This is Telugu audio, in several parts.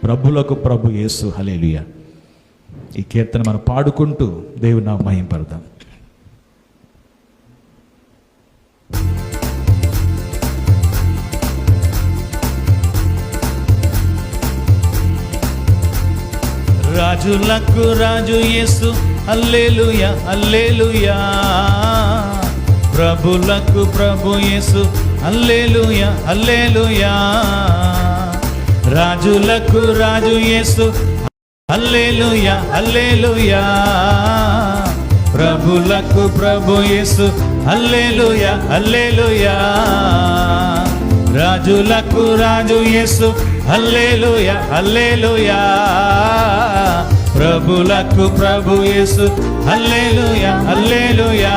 ప్రభులకు ప్రభు యేసు. హల్లెలూయా. ఈ కీర్తన మనం పాడుకుంటూ దేవుని నామమున మహిమపడదాం. రాజులకు రాజు యేసు, హల్లెలూయా హల్లెలూయా. ప్రభులకు ప్రభు యేసు, హల్లెలూయా హల్లెలూయా. రాజులకు రాజు యేసు, హల్లెలూయా హల్లెలూయా. ప్రభులకు ప్రభు యేసు, హల్లెలూయా హల్లెలూయా. రాజులకు రాజు యేసు, హల్లెలూయా హల్లెలూయా. ప్రభులకు ప్రభు యేసు, హల్లెలూయా హల్లెలూయా.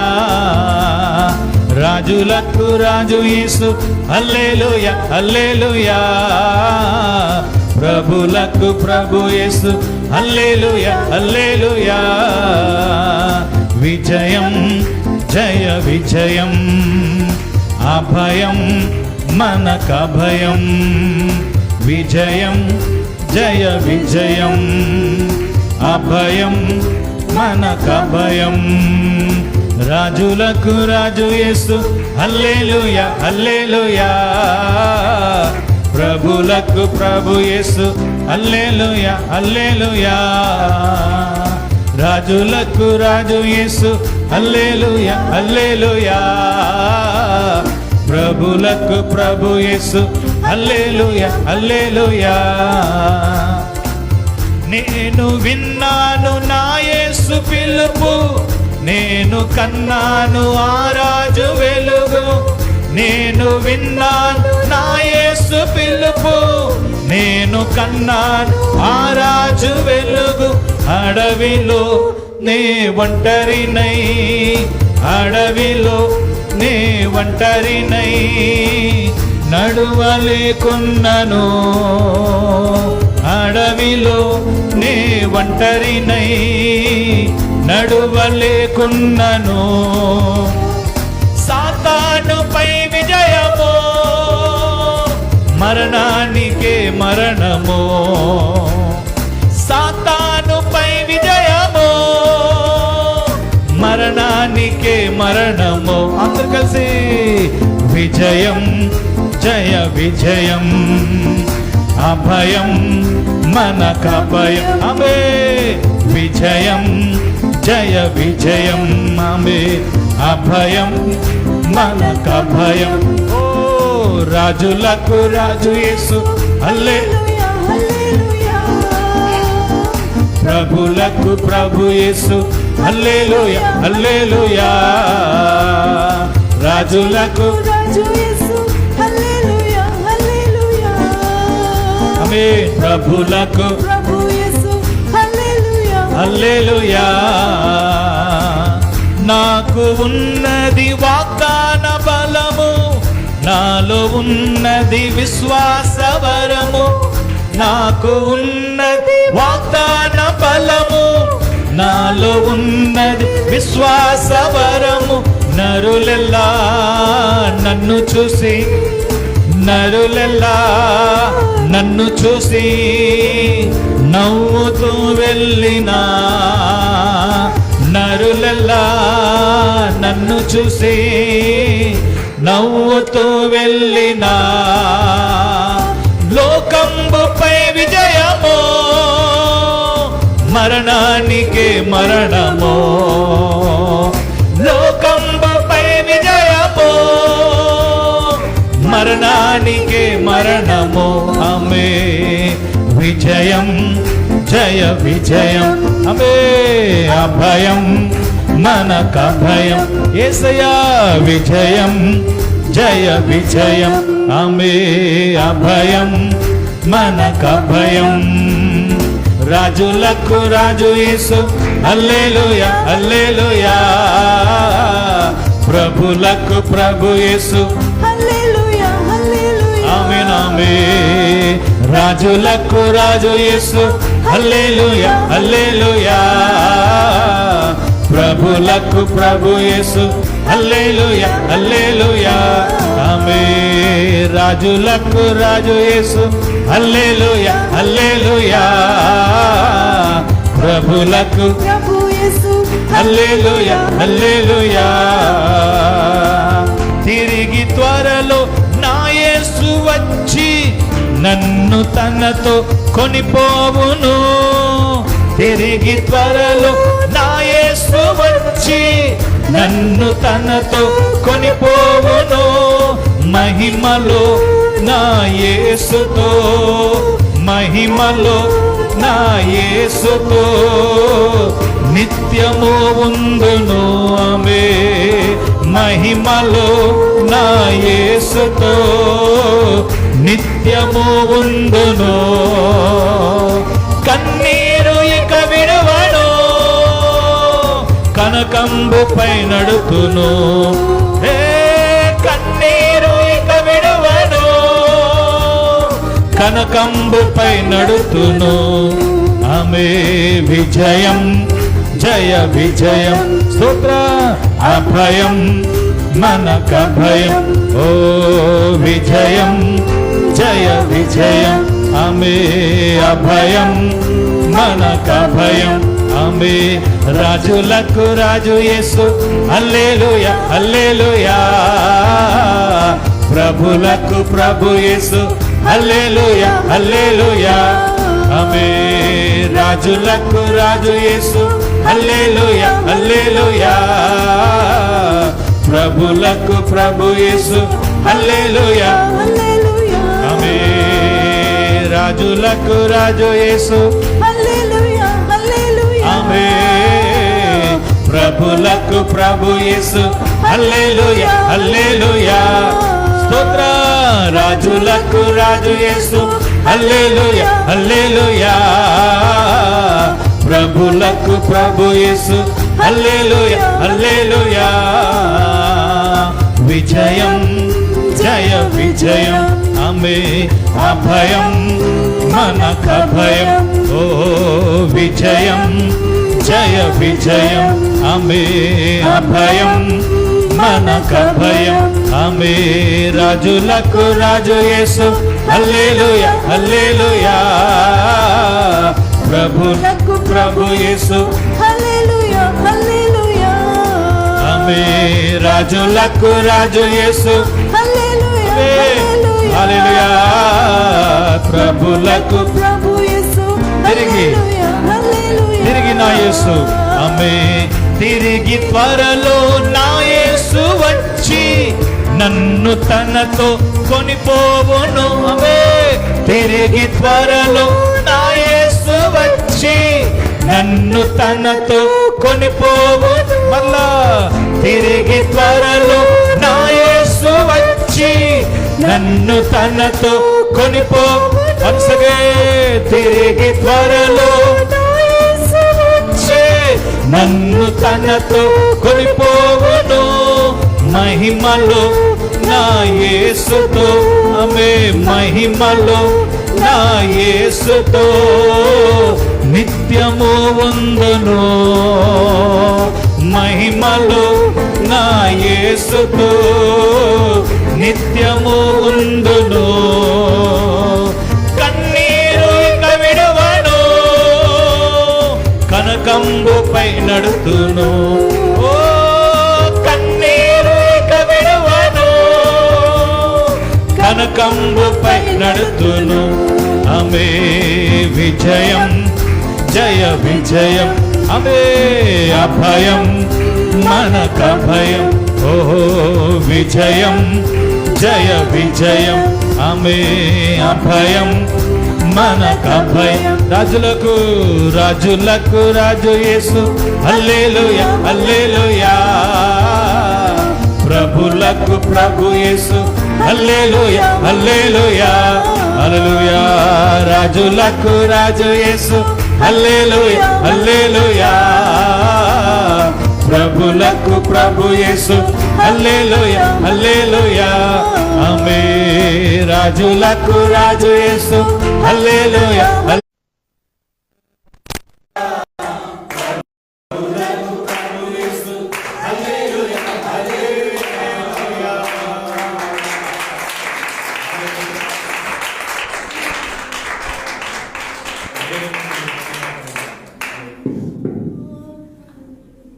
రాజులకు రాజు యేసు, హల్లెలూయా హల్లెలూయా. ప్రభులకు ప్రభు యేసు, హల్లెలూయా హల్లెలూయా. విజయం జయ విజయం, అభయం మనకభయం. విజయం జయ విజయం, అభయం మనకభయం. రాజులకు రాజు యేసు, హల్లెలూయా హల్లెలూయా. ప్రభులకు ప్రభు యేసు, హల్లెలూయా హల్లెలూయా. రాజులకు రాజు యేసు, హల్లెలూయా హల్లెలూయా. ప్రభులకు ప్రభు యేసు, హల్లెలూయా హల్లెలూయా. నేను విన్నాను నా యేసు పిలుపు, నేను కన్నాను ఆ రాజు వెలుగు. నేను విన్నాను నా యేసు పిలుపు, నేను కన్నాను ఆ రాజు వెలుగు. అడవిలో నే ఒంటరినై, అడవిలో నే ఒంటరినై నడువలేకున్నను. అడవిలో నే ఒంటరినై నడువలేకున్నను. సాతానుపై విజయము, మరణానికే మరణము. సాతానుపై విజయము, మరణానికే మరణము. అందరూ కలిసి విజయం జయ విజయం, అభయం మనకభయం. ఆమె విజయం జయ విజయం, ఆమె అభయం మనకభయం. ఓ రాజులకు రాజు యేసు, హల్లెలూయా హల్లెలూయా. ప్రభులకు ప్రభు యేసు, హల్లెలూయా హల్లెలూయా. రాజులకు రాజు యేసు, హల్లెలూయా హల్లెలూయా. ఆమేన్. ప్రభులకు ప్రభు యేసు, హల్లెలూయా హల్లెలూయా. నాకు ఉన్నది వాగ్దాన బలము, నాలో ఉన్నది విశ్వాస వరము. నాకు ఉన్నది వాగ్దాన బలము, నాలో ఉన్నది విశ్వాస వరము. నరులెల్లా నన్ను చూసి, నరులెల్లా నన్ను చూసి నవ్వుతూ వెళ్ళినా. నరులెల్లా నన్ను చూసి నవ్వుతూ వెళ్ళినా. లోకంబుపై విజయము, మరణానికే మరణము. లోకంబుపై విజయము, మరణానికే మరణము. ఆమె విజయం జయ విజయం, ఆమె అభయం మనకభయం. యేసయ్యా విజయం జయ విజయం, ఆమె అభయం మనకభయం. రాజులకు రాజు యేసు, హల్లెలూయా హల్లెలూయా. ప్రభులకు ప్రభు యేసు, హల్లెలూయా హల్లెలూయా. ఆమేన్ ఆమేన్. రాజులకు రాజు యేసు, హల్లెలూయా హల్లెలూయా. ప్రభులకు ప్రభు యేసు, హల్లెలూయా హల్లెలూయా. ఆమేన్. రాజులకు రాజు యేసు, హల్లెలూయా హల్లెలూయా. హల్లెలూయా ప్రభులకు ప్రభు యేసు హల్లెలూయా హల్లెలూయా. తిరిగి త్వరలో నా యేసు వచ్చి నన్ను తనతో కొనిపోవును. తిరిగి త్వరలో నా యేసు వచ్చి నన్ను తనతో కొనిపోవును. మహిమలో నా యేసుతో, మహిమలో నా యేసుతో నిత్యము ఉందును ఆమె. మహిమలో నా యేసుతో నిత్యము ఉందును. కన్నీరు ఇక విడువను, కనకంబుపై నడుతును. కన్నీరు ఇక విడువను, కనకంబుపై నడుతును. ఆమె విజయం జయ విజయం స్తోత్ర. అభయం మనకభయం, ఓ విజయం జయ విజయం. ఆమె అభయం మనకభయం. ఆమె రాజులకు రాజు యేసు హల్లెలూయా హల్లెలూయా. ప్రభులకు ప్రభు యేసు హల్లెలూయా హల్లెలూయా. ఆమె రాజులకు రాజు యేసు హల్లెలూయా హల్లెలూయా. ప్రభులకు ప్రభు యేసు హల్లెలూయా హల్లెలూయా. ఆమె రాజులకు రాజు యేసు హల్లెలూయా హల్లెలూయా. ఆమె ప్రభులకు ప్రభు యేసు హల్లెలూయా హల్లెలూయా. స్తోత్ర. రాజులకు రాజు యేసు హల్లెలూయా హల్లెలూయా. ప్రభులకు ప్రభు యేసు హల్లెలూయా హల్లెలూయా. విజయం జయ విజయం. ఆమె అభయం మనకభయం, ఓ విజయం జయ విజయం. ఆమె అభయం మనకభయం. ఆమె రాజులకు రాజు యేసు హల్లెలూయా హల్లెలూయా. ప్రభులకు ప్రభు యేసు హల్లెలూయా హల్లెలూయా. ఆమె రాజులకు రాజు యేసు హల్లెలూయా హల్లెలూయా. హల్లెలూయా. ప్రభులకు ప్రభు యేసు తిరిగి హల్లెలూయా హల్లెలూయా. తిరిగి నా యేసు. ఆమె తిరిగి త్వరలో నా యేసు వచ్చి నన్ను తనతో కొనిపోవును. ఆమె తిరిగి త్వరలో నా యేసు వచ్చి నన్ను తనతో కొనిపోవును. మళ్ళా తిరిగి త్వరలో నా యేసు వచ్చి నన్ను తనతో కొనిపో. వన్సగే తిరిగి త్వరలో నన్ను తనతో కొనిపోవును. మహిమలో నా యేసుతో, ఆమె మహిమలో నా యేసుతో నిత్యము ఉందును. మహిమలో నా యేసుతో నిత్యము ఉందును. కన్నీరు ఇక విడువను, కనకంబుపై నడుతును. ఓ కన్నీరు ఇక విడువను, కనకంబుపై నడుతును. ఆమె విజయం జయ విజయం. ఆమె అభయం మనకభయం, ఓహో విజయం జయ విజయం. ఆమె అభయం మనకభయం. రాజులకు రాజులకు రాజు యేసు హల్లెలూయా హల్లెలూయా. ప్రభులకు ప్రభు యేసు హల్లెలూయా హల్లెలూయా హల్లెలూయా. రాజులకు రాజు యేసు హల్లెలూయా హల్లెలూయా. ప్రభులకు ప్రభు యేసు హల్లెలూయా హల్లెలూయా. ఆమె రాజులకు రాజు యేసు హల్లెలూయా.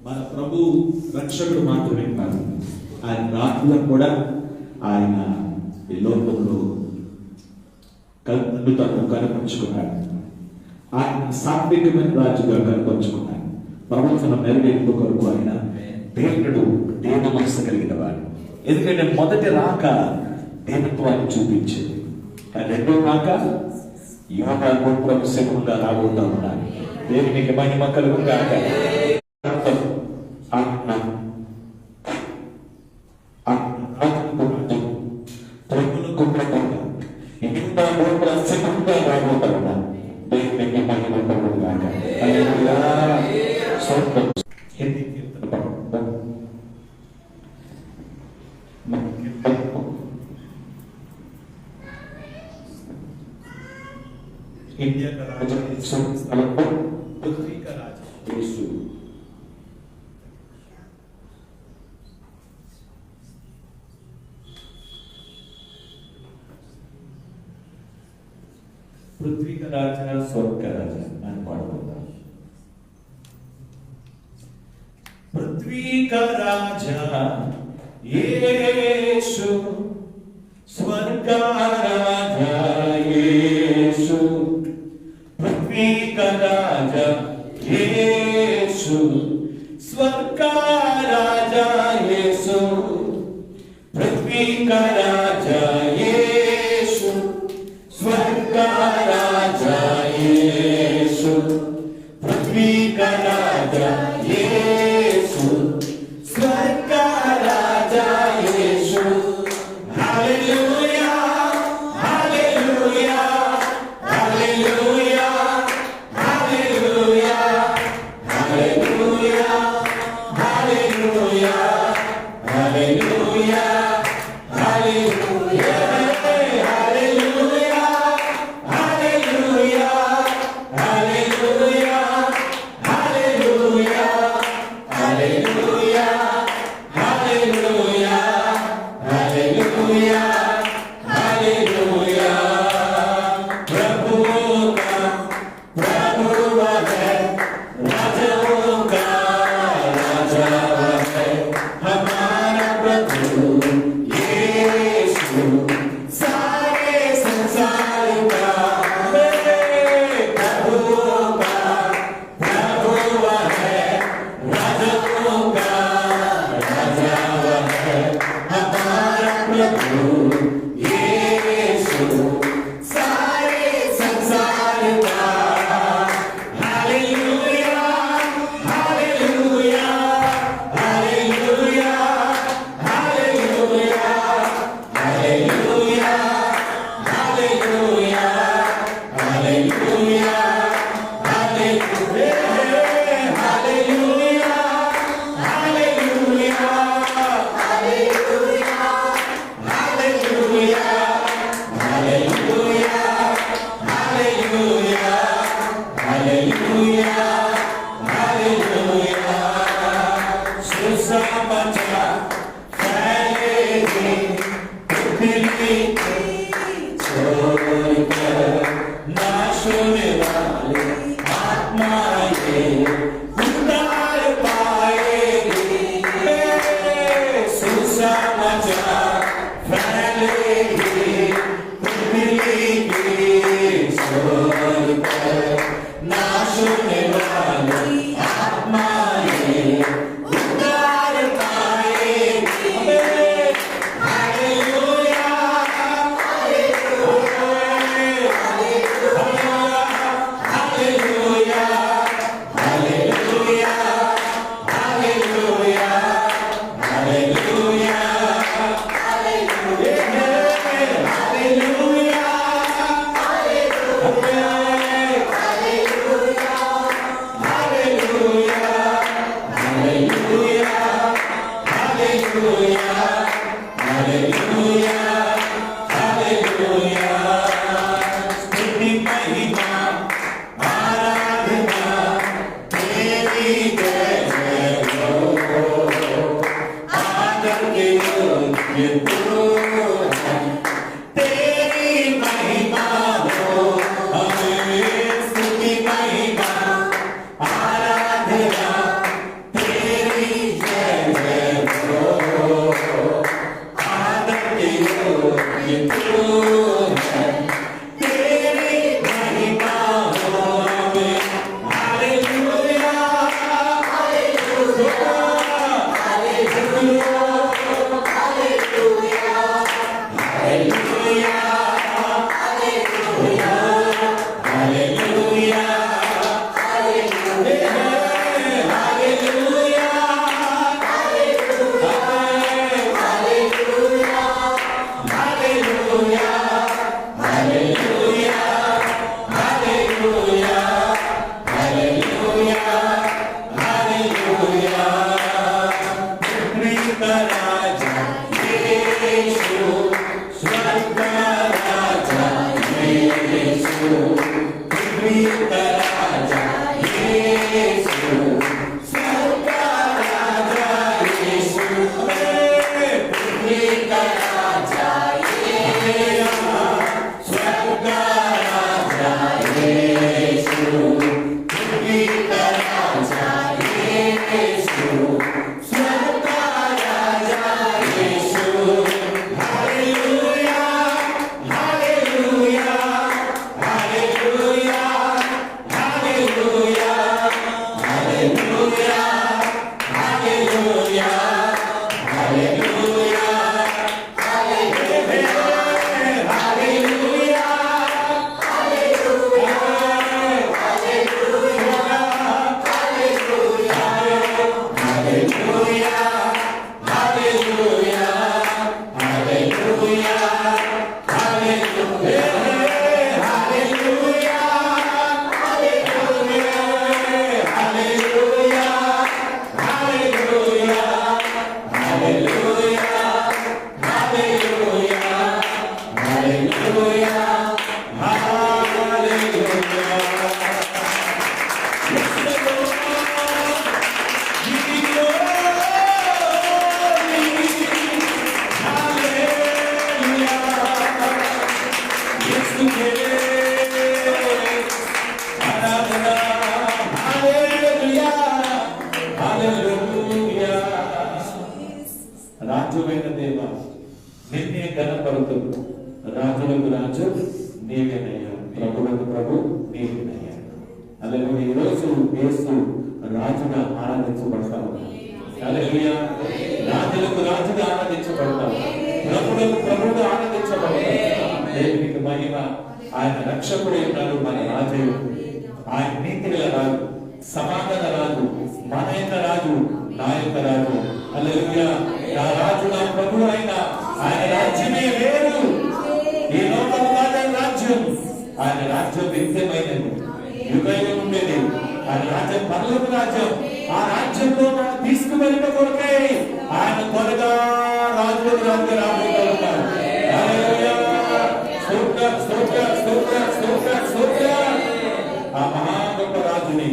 మన ప్రభు రక్షకుడు మాత్రమే కాదు, ఆయన రాత్రులకు కూడా ఆయన ఈ లోకంలో నన్ను తను కనపరుచుకున్నాడు. ఆయన సాత్వికమైన రాజుగా కనపరుచుకున్నాడు. ప్రవచన నెరవేర్పు కొరకు ఆయన దేవుడు దేవ మనసు కలిగిన వాడు. ఎందుకంటే మొదటి రాక దేవత్వాన్ని చూపించేది, రెండో రాక యోగా గోపురం శిఖంగా రాబోతా ఉన్నాడు. దేవునికి మహిమ కలుగుగాక. इंडिया का राजा पृथ्वी का राजा यीशु। पृथ्वी का राजा स्वर्ग का राजा मैं पढ़ूंगा। पृथ्वी का राजा यीशु, स्वर्ग का राजा यीशु, पृथ्वी का राजा यीशु, स्वर्ग का राजा यीशु, पृथ्वी का राजा यीशु, स्वर्ग का राजा यीशु, पृथ्वी का राजा यीशु, स्वर्ग का राजा Yeshu. Hallelujah, hallelujah, hallelujah, hallelujah, hallelujah, hallelujah, hallelujah, hallelujah, hallelujah, hallelujah, hallelujah, hallelujah, hallelujah, hallelujah, hallelujah, hallelujah. प्रभु का प्रभु है, राजाओं का राजा है, हमारा प्रभु यीशु, सारे संसार का प्रभु का प्रभु है, राजाओं का राजा है, हमारा प्रभु यीशु, सारे संसार का। Hallelujah, hallelujah, hallelujah, hallelujah, hallelujah, hallelujah, hallelujah, hallelujah, hallelujah, hallelujah, hallelujah, hallelujah, hallelujah, hallelujah, hallelujah, hallelujah. सुसमाचार फैलेगी पृथ्वी की, छोड़कर ना सुनने वाले आत्माएं उद्धार पाएगी। सुसमाचार फैलेगी पृथ्वी की, छोड़कर ना सुनने वाले आत्माएं उद्धार पाएगी। हालेलुया, हालेलुया, हालेलुया, हालेलुया, రాజువైన దేవ నిన్నే గణపరుతు, రాజులకు రాజు నీవేనయ్యా, ప్రభులకు ప్రభు నీవేనయ్యా. అలాగే ఈరోజు యేసు రాజుగా ఆరాధించబడతావు. హల్లెలూయా. రాజులకు రాజుగా ఆరాధించబడతావు, ప్రభులకు ప్రభువుగా ఆరాధించబడతావు. దేవునికి మహిమ. ఆయన రక్షకుడే ఉన్నాడు, మన రాజు. ఆయన నీతిగల రాజు, సమాధాన రాజు, మన యొక్క రాజు, నా యొక్క రాజు. హల్లెలూయా. నా రాజు నా ప్రభు అయిన ఆయన రాజ్యమే వేరు. ఈ లోకం కాదని రాజ్యం, ఆయన రాజ్యం నిత్యమైనది, యుగయుగం ఉండేది. ఆయన రాజ్యం పరలోక రాజ్యం. ఆ రాజ్యంలో మనం తీసుకువెళ్ళిన కొరకే ఆయన త్వరగా రాజులకు రాజుగా రాబోతున్నారు. హల్లెలూయా. స్తోత్రం, స్తోత్రం, స్తోత్రం, స్తోత్రం, స్తోత్రం. ఆ మహా గొప్ప రాజుని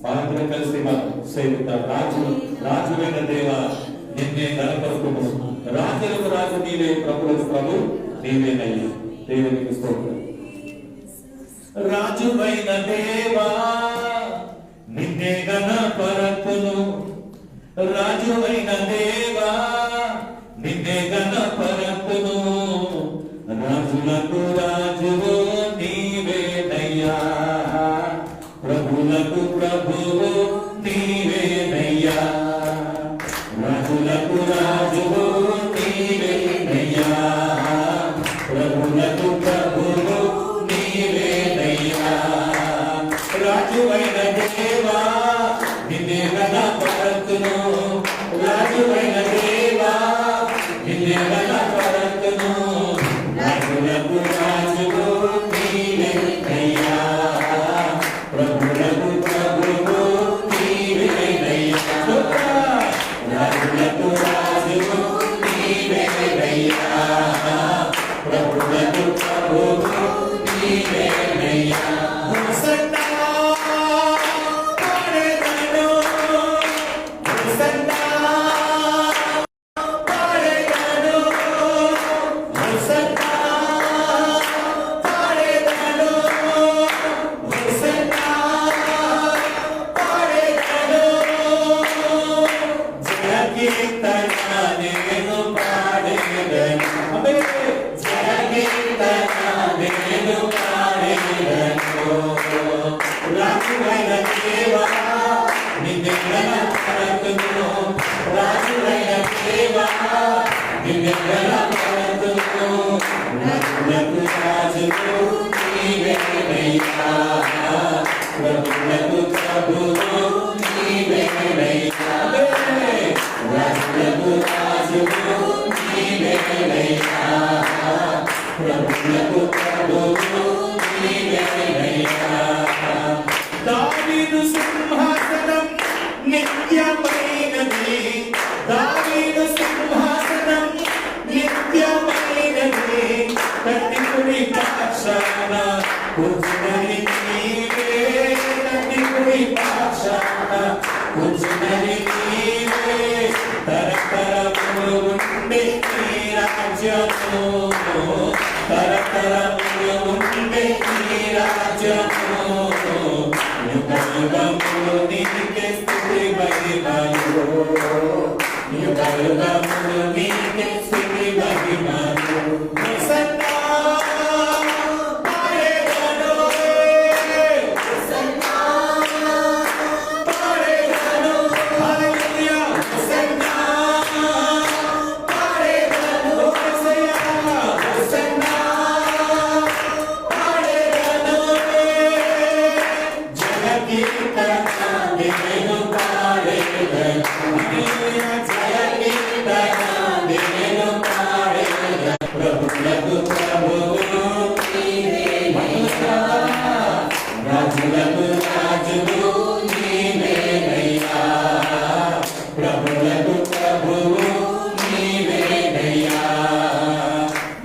మనందరం కలిసి మనం సేవిద్దాం. రాజువైన దేవ నిన్నే గణపరుతుము, రాజులకు రాజు నీవే, ప్రభులకు ప్రభు నీవేనయ్యా. దేవునికి స్తోత్రం. రాజువైన దేవా నిన్నే గణపరతును, రాజువైన దేవా నిన్నే గణపరతును, రాజులకు రాజువు నీవేనయ్యా, ప్రభులకు ప్రభువు నీవేనయ్యా, రాజులకు రాజువు నీవేనయ్యా, ప్రభులకు ప్రభువు నీవేనయ్యా. రాజువైన దేవా నిన్నే గణపరతును, రాజువైన దేవా నిన్నే గణపరతును, రాజులకు రాజువు నీవేనయ్యా, ప్రభులకు ప్రభువు నీవేనయ్యా, రాజులకు రాజువు నీవేనయ్యా, ప్రభులకు ప్రభువు నీవేనయ్యా. హోసన్నా పాడెదను, హోసన్నా పాడెదను, హోసన్నా పాడెదను, హోసన్నా పాడెదను, జయకీర్తన నేను పాడెదను, జయకీర్తన నేను పాడెదను. రాజువైన దేవా నిన్నే గణపరతును, రాజువైన దేవా నిన్నే గణపరతును, రాజులకు రాజువు నీవేనయ్యా, ప్రభులకు ప్రభువు నీవేనయ్యా, రాజులకు రాజువు నీవేనయ్యా, ప్రభులకు ప్రభువు నీవేనయ్యా. దావీదు సింహాసనం నిత్యమైనది, దావీదు సింహాసనం నిత్యమైనది, కట్టి కుడి పక్షాన కూర్చుని నీవే కూర్చున్నది నీవే, తరతరములు ఉండే నీ రాజ్యము, తరతరములు ఉండే నీ రాజ్యము, యుగ యుగములు నీకే స్తుతి మహిమలు, యుగ యుగములు నీకే స్తుతి మహిమలు. హోసన్నా పాడేదను, హోసన్నా పాడేదను, హల్లెలూయా. హోసన్నా పాడేదను, యేసయ్యా. హోసన్నా పాడేదను, జయకీర్తన నేను పాడేదను, హల్లెలూయా. జయకీర్తన నేను పాడేదను, ప్రభువులకు ప్రభువు నీవే, రాజులకు రాజువు నీవేనయ్యా, ప్రభువులకు ప్రభువు నీవేనయ్యా.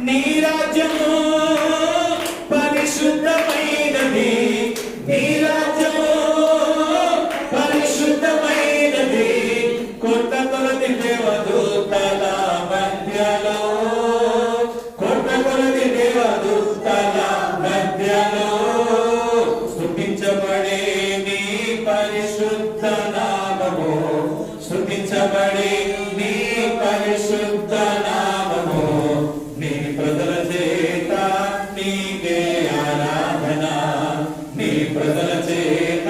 నీ రాజ్యము పరిశుద్ధమైనది, నీ రాజ్యము పరిశుద్ధమైనది, కొత్త కొలది దేవదూతల మధ్యలో, కొత్త కొలది దేవదూతల మధ్యలో, స్తుతించబడే నీ పరిశుద్ధ నామము, స్తుతించబడే నీ పరిశుద్ధ నామము. నీ ప్రజల చేత నీకే ఆరాధన, నీ ప్రజల చేత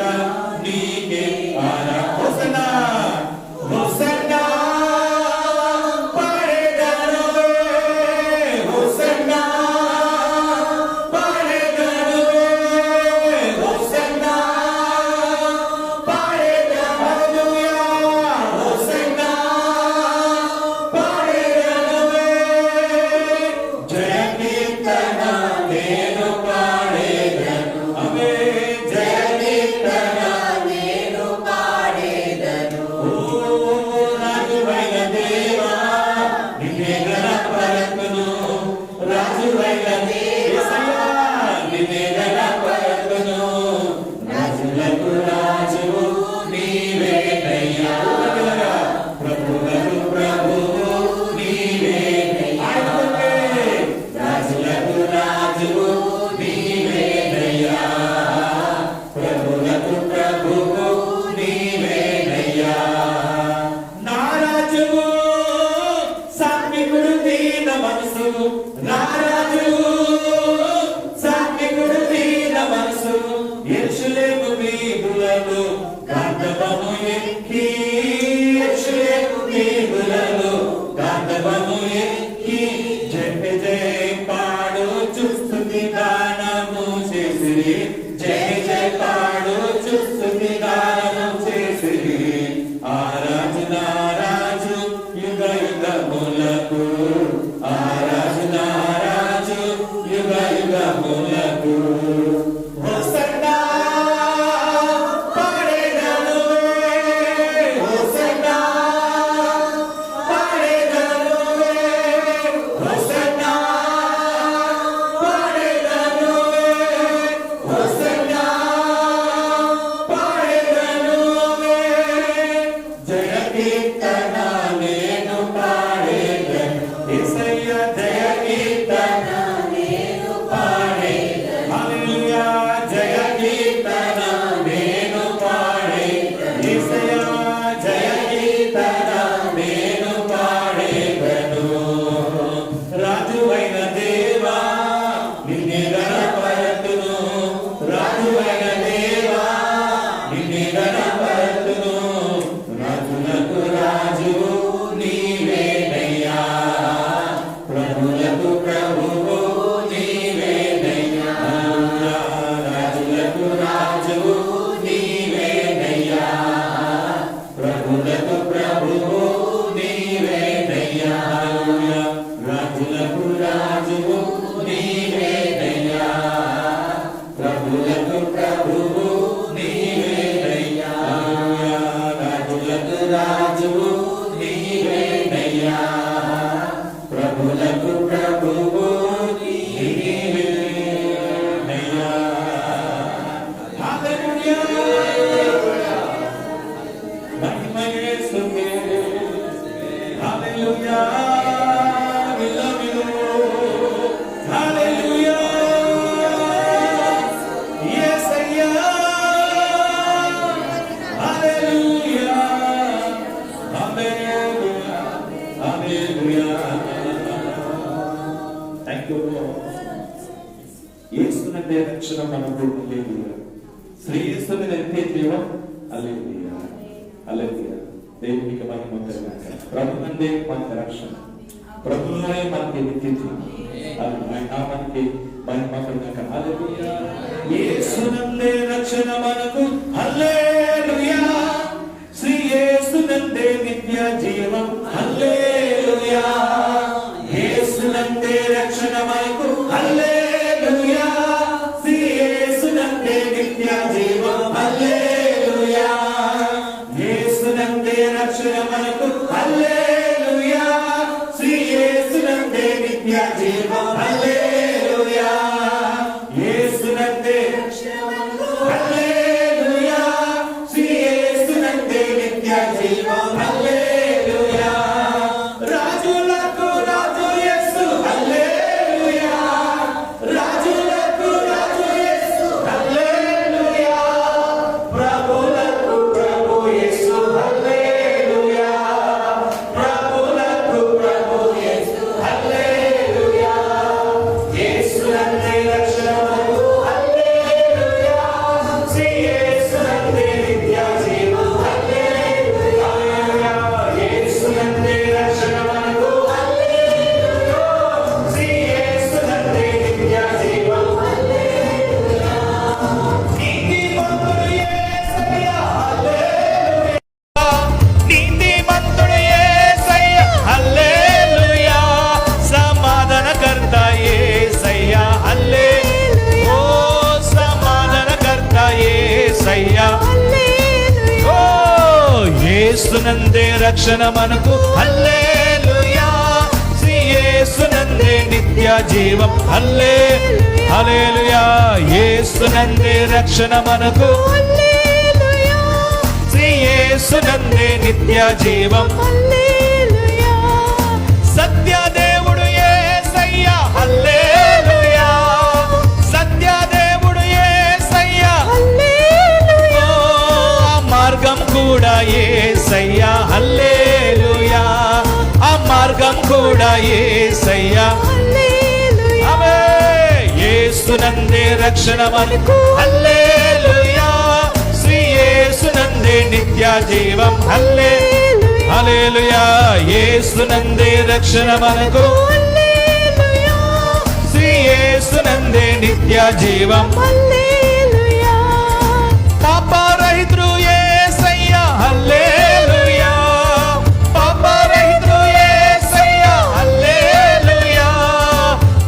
నీకే ఆరాధన. హోసన్నా పాడేదను, హోసన్నా పాడేదను, హోసన్నా పాడేదను, హల్లెలూయా. హోసన్నా పాడేదను, జయకీర్తన నేను పాడేదను, ఆమె జయకీర్తన నేను పాడేదను. ఓ రాజువైన దేవా నిన్నే గణపరతును, రాజువైన యేసయ్యా నిన్నే గణపరతును, రాజులకు రాజువు నీవేనయ్యా, ప్రభువులకు ప్రభువు నీవేనయ్యా, రాజులకు రాజువు నీవేనయ్యా, ప్రభువులకు ప్రభువు నీవేనయ్యా. నా రాజువు సాత్వికుడు దీన మనసు, నా రాజువు సాత్వికుడు దీన మనసు, యెరూషలేము వీధులలో గాంధర్వము ఎక్కి, యెరూషలేము వీధులలో గాంధర్వము ఎక్కి, జయ జయ పాడుచు స్తుతి గానము చేసిరి, జయ జయ పాడుచు స్తుతి గానము చేసిరి. ఆ రాజు నా రాజు యుగ యుగములకు, ఆ రాజు నా రాజు యుగ యుగములకు. హోసన్నా పాడేదను, హోసన్నా పాడేదను, హోసన్నా పాడేదను, hosanna hallelujah hallelujah hallelujah. Thank you యేసునందే రక్షణ మనకు. హల్లెలూయా. శ్రేయస్సుని నిత్య జీవం. హల్లెలూయా హల్లెలూయా. దేవునికి మహిమ కలుగుగాక. ప్రభునందే మనకు రక్షణ, ప్రభువునే మనకి నిత్య జీవం. ఆయన నామానికి మహిమ కలుగుగాక. హల్లెలూయా. యేసునందే రక్షణ మనకు. హల్లెలూయా. శ్రీ యేసునందే నిత్య జీవం. హల్లెలూయా. యేసునందే రక్షణ మనకు. హల్లెలూయా. శ్రీ యేసునందే నిత్య జీవం. హల్లెలూయా. యేసునందే రక్షణ మనకు. హల్లెలూయా. శ్రీ యేసునందే నిత్య జీవం. హల్లెలూయా. యేసునందే హల్లెలూయా. శ్రీ యేసునందే నిత్య జీవం. హల్లెలూయా. రాజులకు రాజు యేసు. హల్లెలూయా. రాజులకు రాజు యేసు. హల్లెలూయా. ప్రభులకు ప్రభు యేసు. హల్లెలూయా. ప్రభులకు ప్రభు యేసు. హల్లెలూయా. యేసునందే రక్షణ మనకు. హల్లెలూయా. శ్రీ యేసునందే నిత్య జీవం. హల్లెలూయా. యేసునందే రక్షణ మనకు. హల్లెలూయా. శ్రీ యేసునందే నిత్య జీవం. హల్లెలూయా. నీతిమంతుడు యేసయ్య. హల్లెలూయా. నీతిమంతుడు యేసయ్య. హల్లెలూయా. సమాధానకర్త యేసయ్య. హల్లెలూయా. ఓ సమాధానకర్త యేసయ్య. ఓ యేసునందే రక్షణ మనకు. హల్లెలూయా. శ్రీ యేసునందే నిత్య జీవం. హల్లెలూయా. యేసునందే రక్షణ మనకు. శ్రీ యేసునందే నిత్య జీవం. సత్యదేవుడు యేసయ్య. హల్లెలూయా. సత్యదేవుడు యేసయ్య. ఓ మార్గం కూడా యేసయ్య. హల్లెలూయా. ఆ మార్గం కూడా యేసయ్య. ఆమె యేసునందే రక్షణ మనకు. హల్లెలూయా. శ్రీ యేసునందే నిత్య జీవం. హల్లెలూయా. యేసునందే రక్షణ మనకు. శ్రీ యేసునందే నిత్య జీవం. పాపరహితుడు యేసయ్య. హల్లెలూయా. పాపరహితుడు యేసయ్య. హల్లెలూయా.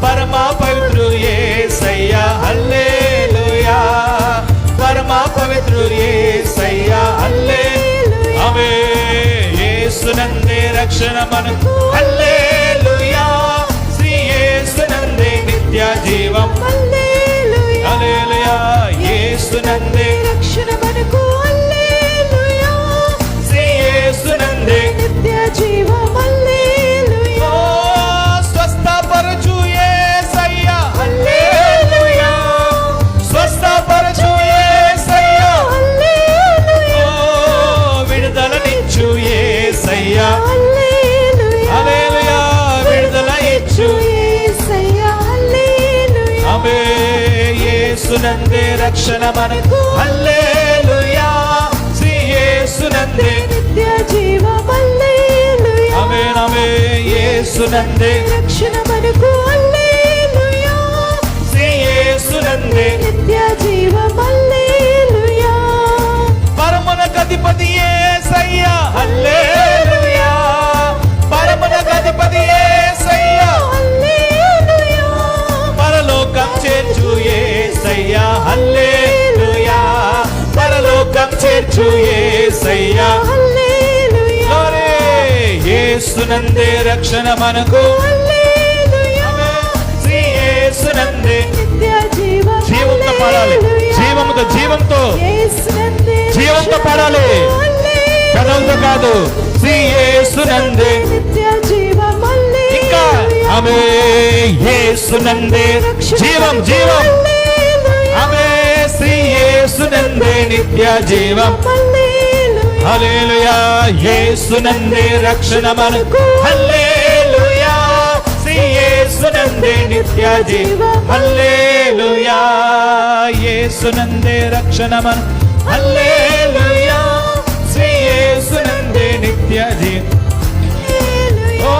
పరమ పవిత్రుడు యేసయ్య. హల్లెలూయా. పరమ పవిత్రుడు యేసయ్య. హల్లెలూయా. ఆమె యేసునందే రక్షణ మనకు. హల్లెలూయా. శ్రీ యేసునందే నిత్య జీవం. హల్లెలూయా. యేసునందే రక్షణ మనకు. హల్లెలూయా. శ్రీ యేసునందే నిత్య జీవం. హల్లెలూయా. ఓ స్వస్థపరచు యేసయ్య. హల్లెలూయా. స్వస్థపరచు యేసయ్య. హల్లెలూయా. ఓ విడుదలనిచ్చు యేసయ్య. హల్లెలూయా. హల్లెలూయా. విడుదల ఇచ్చు. యేసయ్యా. హల్లెలూయా. ఆమె యేసునందే రక్షణ మనకు. హల్లెలూయా. శ్రీ యేసునందే నిత్య జీవం. హల్లెలూయా. ఆమె యేసునందే రక్షణ మనకు. హల్లెలూయా. శ్రీ యేసునందే నిత్య జీవం. హల్లెలూయా. పరమునకధిపతి యేసయ్య. హల్లెలూయా. పరమునకధిపతి యేసయ్య. హల్లెలూయా. పరలోకం చేర్చు యేసయ్య. హల్లెలూయా. పరలోకం చేర్చు యేసయ్య. హల్లెలూయా. గ్లోరీ. యేసునందే రక్షణ మనకు. హల్లెలూయా. శ్రీ యేసునందే నిత్య జీవం. జీవంతో పాడాలి. జీవంతో జీవంతో యేసునందే జీవంతో పాడాలి. హల్లెలూయా. పెదవులతో కాదు. శ్రీ యేసునందే నిత్య జీవం. ఇంకా హల్లెలూయా. ఆమె యేసునందే జీవం జీవం. ఆమె శ్రీ యేసు నిత్య జీవం. హల్లెలూయా యేసునందే రక్షణ మనకు. హల్లెలూయా శ్రీ యేసునందే నిత్య జీవం. హల్లెలూయా యేసునందే రక్షణ మనకు. హల్లెలూయా శ్రీ యేసునందే నిత్య జీవం. ఓ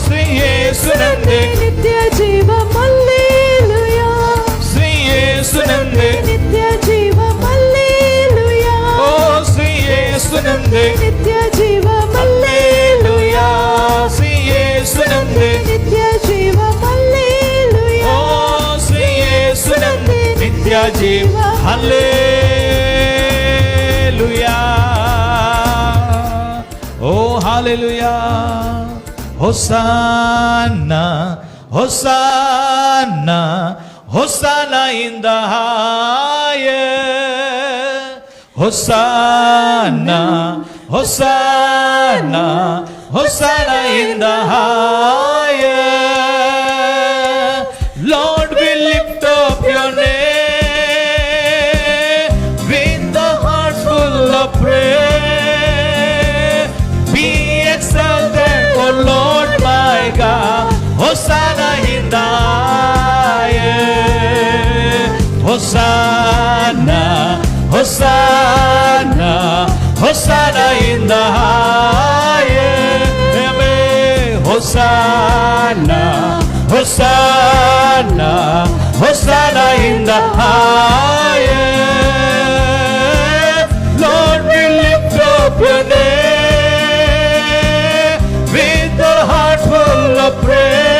శ్రీ యేసునందే నిత్య జీవం. హల్లెలూయా శ్రీ యేసునందే నిత్య జీవం. హల్లెలూయా ఓ శ్రీ యేసునందే నిత్య జీవం. హల్లెలూయా శ్రీ యేసునందే నిత్య జీవం. హల్లెలూయా ఓ శ్రీ యేసునందే నిత్య జీవం. హల్లెలూయా ఓ hallelujah hosanna hosanna hosanna in the highest. Hosanna hosanna hosanna in the highest. Lord, we lift up your name with the heart full of prayer. Be exalted, O Lord my God. Hosanna in the highest. Hosanna, Hosanna, Hosanna in the highest. Amen. Hosanna, Hosanna, Hosanna in the highest. Lord, we lift up your name with a heart full of prayer.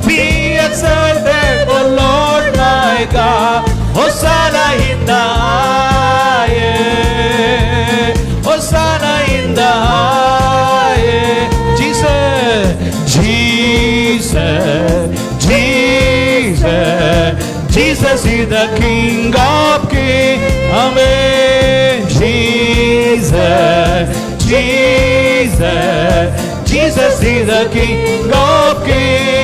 Be exalted, O Lord my God. Hosanna in the highest. Hosanna in the highest. Jesus, Jesus, Jesus, Jesus is the King of Kings. Amen. Jesus, Jesus, Jesus is the King of Kings.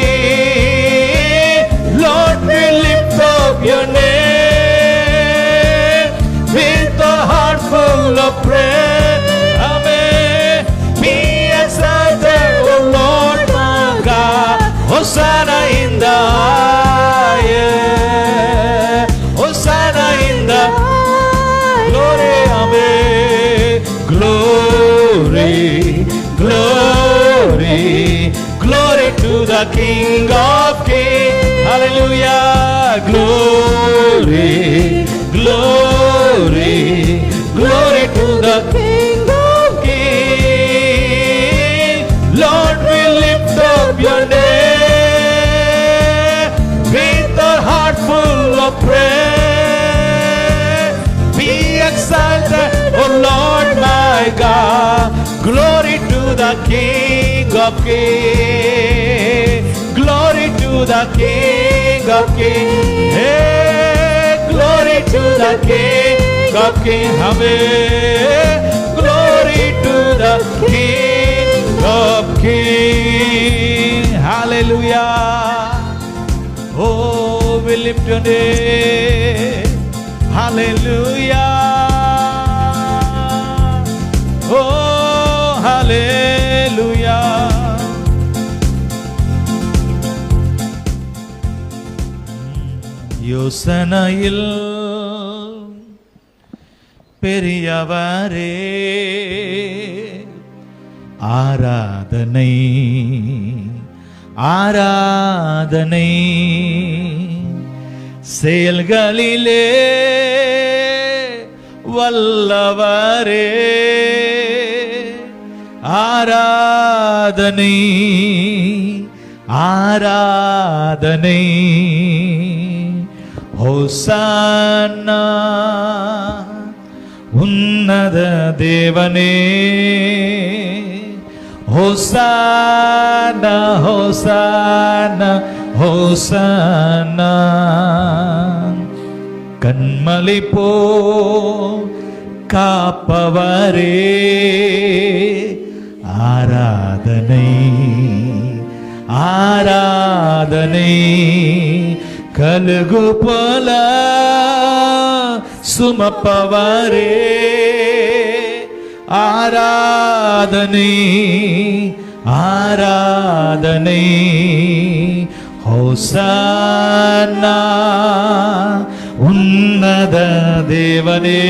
Lord, we lift up your name with a heart full of prayer. Amen. Be exalted, O Lord my God. Hosanna in the highest. Hosanna in the glory. Amen. Glory, glory, glory to the King of Kings. Hallelujah. Glory, glory, glory to the King of King. Lord, we lift up your name with a heart full of prayer. Be exalted, O Lord my God. Glory to the King of Kings. Glory to the King of Kings. Hey, glory to the King of Kings. Amen. Glory to the King of Kings. Hallelujah. Oh, we lift your name. Hallelujah. Oh, hallelujah. யோசனையில் பெரியவரே ஆராதனை ஆராதனை செயல்களிலே வல்லவரே ஆராதனை ஆராதனை ஹோசானா உன்னத தேவனே ஹோசானா ஹோசானா ஹோசானா கண்மலை போ காப்பவரே ஆராதனை ஆராதனை கலுகு போல சுமப்பவரே ஆராதனை ஆராதனை ஹோசன்னா உன்னத தேவனே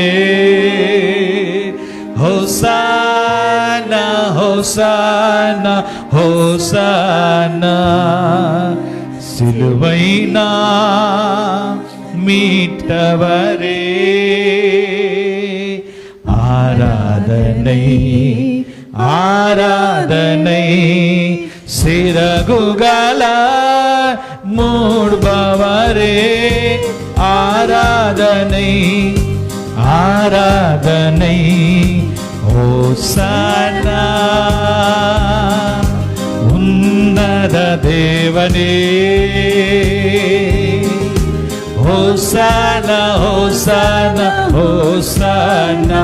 ஹோசன்னா ஹோசன்னா ஹோசன்னா சிலுவைனா மீட்டவரே ஆராதனை ஆராதனை சிறகுகள மூடுபவரே ஆராதனை ஆராதனை ஹோசன்னா உன்னத தேவனே ஹோசன்னா ஹோசன்னா ஹோசன்னா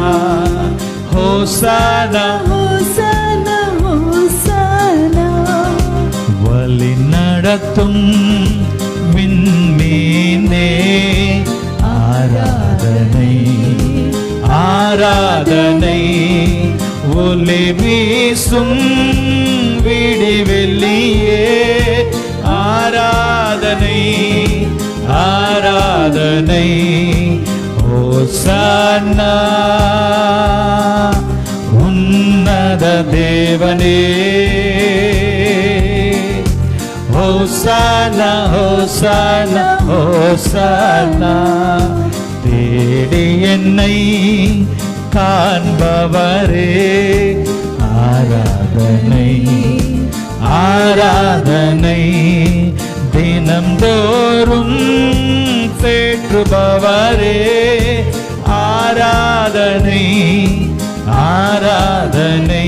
ஹோசன்னா ஹோசன்னா ஹோசன்னா வழி நடத்தும் விண்மீனே ஆராதனை ஆராதனை ஒளி வீசும் விடிவெள்ளியே ஆராதனை ஆராதனை ஹோசன்னா உன்னத தேவனே ஹோசன்னா ஹோசன்னா ஹோசன்னா தேடி என்னை காண்பவரே ஆராதனை ஆராதனை தினம்தோறும் தேற்றுபவரே ஆராதனை ஆராதனை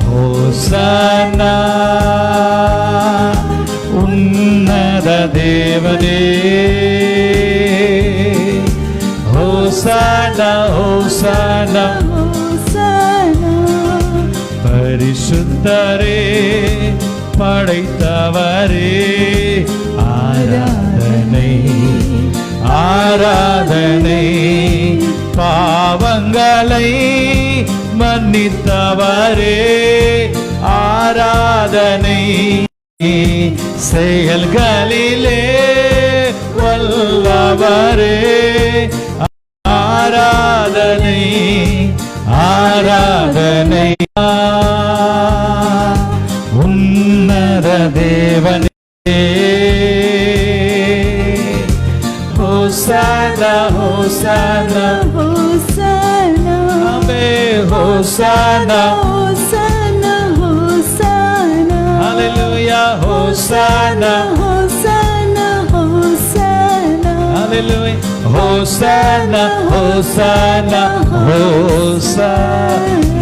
ஹோசன்னா உன்னத தேவனே ஹோசன்னா ஹோசன்னா ஹோசன்னா பரிசுத்தரே படைத்தவரே ஆராதனை ஆராதனை பாவங்களை மன்னித்தவரே ஆராதனை செயல்களிலே வல்லவரே ஆராதனை ஆராதனை உன்னத தேவனே ஹோசன்னா ஹோசன்னா ஹோசன்னா ஆமே ஹோசன்னா ஹோசன்னா ஹோசன்னா ஹalleluya ஹோசன்னா ஹோசன்னா ஹோசன்னா ஹalleluya ஹோசன்னா ஹோசன்னா ஹோசன்னா